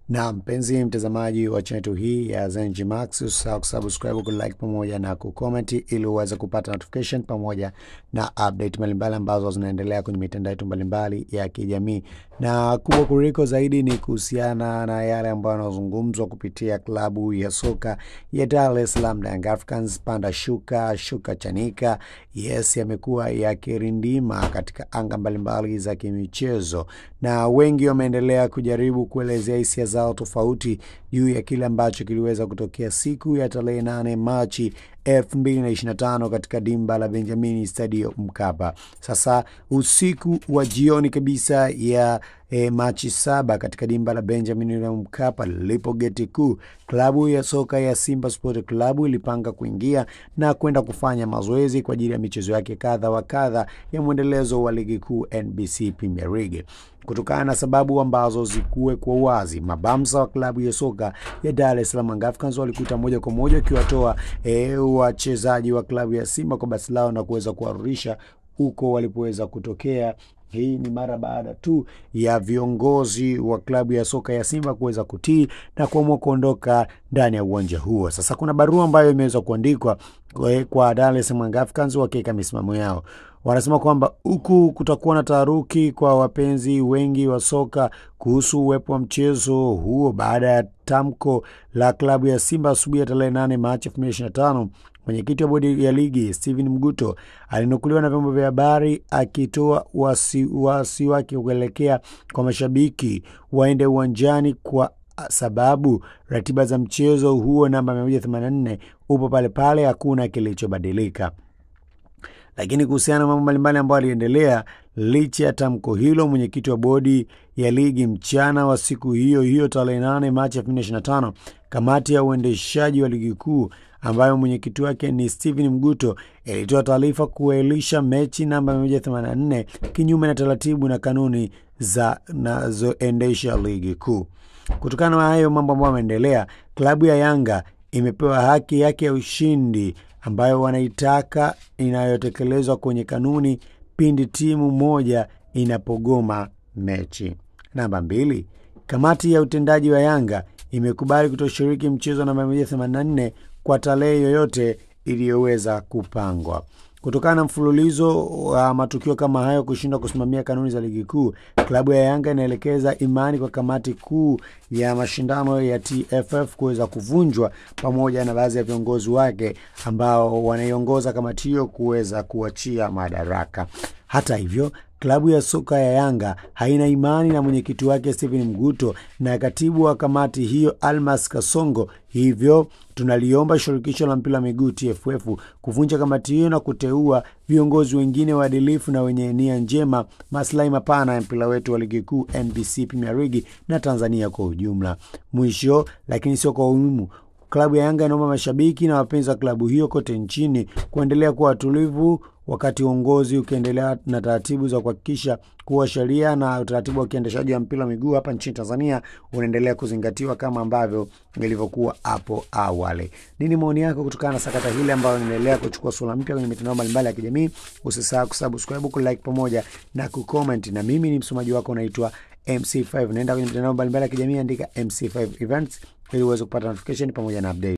Na mpenzi mtazamaji wa channel hii ya Zenji Max, usisahau kusubscribe, kulike pamoja na kucomment ili uweze kupata notification pamoja na update mbalimbali ambazo zinaendelea kwenye mitandao yetu mbalimbali ya kijamii. Na kubwa kuliko zaidi ni kuhusiana na yale ambayo yanazungumzwa kupitia klabu ya soka ya Dar es Salaam Young Africans. Panda shuka chanika, yes, yamekuwa yakirindima katika anga mbalimbali za kimichezo, na wengi wameendelea kujaribu kuelezea hisia zao tofauti juu ya kile ambacho kiliweza kutokea siku ya tarehe 8 Machi 2025 katika dimba la Benjamin Stadium Mkapa. Sasa usiku wa jioni kabisa ya Machi 7 katika dimba la Benjamin Mkapa lipo geti kuu, klabu ya soka ya Simba Sport Club ilipanga kuingia na kwenda kufanya mazoezi kwa ajili ya michezo yake kadha wa kadha ya mwendelezo wa ligi kuu NBC Premier League. Kutokana na sababu ambazo zikuwe kwa wazi, mabamsa wa klabu ya soka ya Dar es Salaam Young Africans walikuta moja kwa moja kiwatoa wachezaji wa klabu ya Simba kwa basi lao na kuweza kuwarudisha huko walipoweza kutokea. Hii ni mara baada tu ya viongozi wa klabu ya soka ya Simba kuweza kutii na kuamua kuondoka ndani ya uwanja huo. Sasa kuna barua ambayo imeweza kuandikwa kwa Dar es Salaam Young Africans wakiweka misimamo yao. Wanasema kwamba huku kutakuwa na taharuki kwa wapenzi wengi wa soka kuhusu uwepo wa mchezo huo baada ya tamko la klabu ya Simba asubuhi ya tarehe 8 Machi 2025. Mwenyekiti wa bodi ya ligi Steven Mguto alinukuliwa na vyombo vya habari akitoa wasi wake kuelekea kwa mashabiki waende uwanjani kwa sababu ratiba za mchezo huo namba 184 upo pale pale, hakuna kilichobadilika. Lakini kuhusiana na mambo mbalimbali ambayo yaliendelea licha ya tamko hilo, mwenyekiti wa bodi ya ligi mchana wa siku hiyo tarehe 8 Machi 2025, kamati ya uendeshaji wa ligi kuu ambayo mwenyekiti wake ni Steven Mguto ilitoa taarifa kuelisha mechi namba 184 kinyume na taratibu na kanuni zinazoendesha ligi kuu. Kutokana na hayo mambo ambayo yameendelea, klabu ya Yanga imepewa haki yake ya ushindi ambayo wanaitaka inayotekelezwa kwenye kanuni pindi timu moja inapogoma mechi. Namba 2, kamati ya utendaji wa Yanga imekubali kutoshiriki mchezo namba 184 kwa tarehe yoyote iliyoweza kupangwa. Kutokana na mfululizo wa matukio kama hayo kushindwa kusimamia kanuni za ligi kuu, klabu ya Yanga inaelekeza imani kwa kamati kuu ya mashindano ya TFF kuweza kuvunjwa pamoja na baadhi ya viongozi wake ambao wanaiongoza kamati hiyo kuweza kuachia madaraka. Hata hivyo, klabu ya soka ya Yanga haina imani na mwenyekiti wake Steven Mguto na katibu wa kamati hiyo Almas Kasongo. Hivyo tunaliomba shirikisho la mpira wa miguu TFF kuvunja kamati hiyo na kuteua viongozi wengine waadilifu na wenye nia njema, maslahi mapana ya mpira wetu wa ligi kuu NBC Premier League na Tanzania kwa ujumla. Mwisho lakini sio kwa umuhimu, klabu ya Yanga inaomba mashabiki na wapenzi wa klabu hiyo kote nchini kuendelea kuwa watulivu wakati uongozi ukiendelea na taratibu za kuhakikisha kuwa sheria na utaratibu wa kiendeshaji wa mpira wa miguu hapa nchini Tanzania unaendelea kuzingatiwa kama ambavyo ilivyokuwa hapo awali. Nini maoni yako kutokana na sakata hili ambayo inaendelea kuchukua sura mpya kwenye mitandao mbalimbali ya kijamii? Usisahau kusubscribe, kulike pamoja na kucomment. Na mimi ni msomaji wako naitwa MC5. Naenda kwenye mitandao mbalimbali ya kijamii, andika MC5 Events ili uweze kupata notification pamoja na update.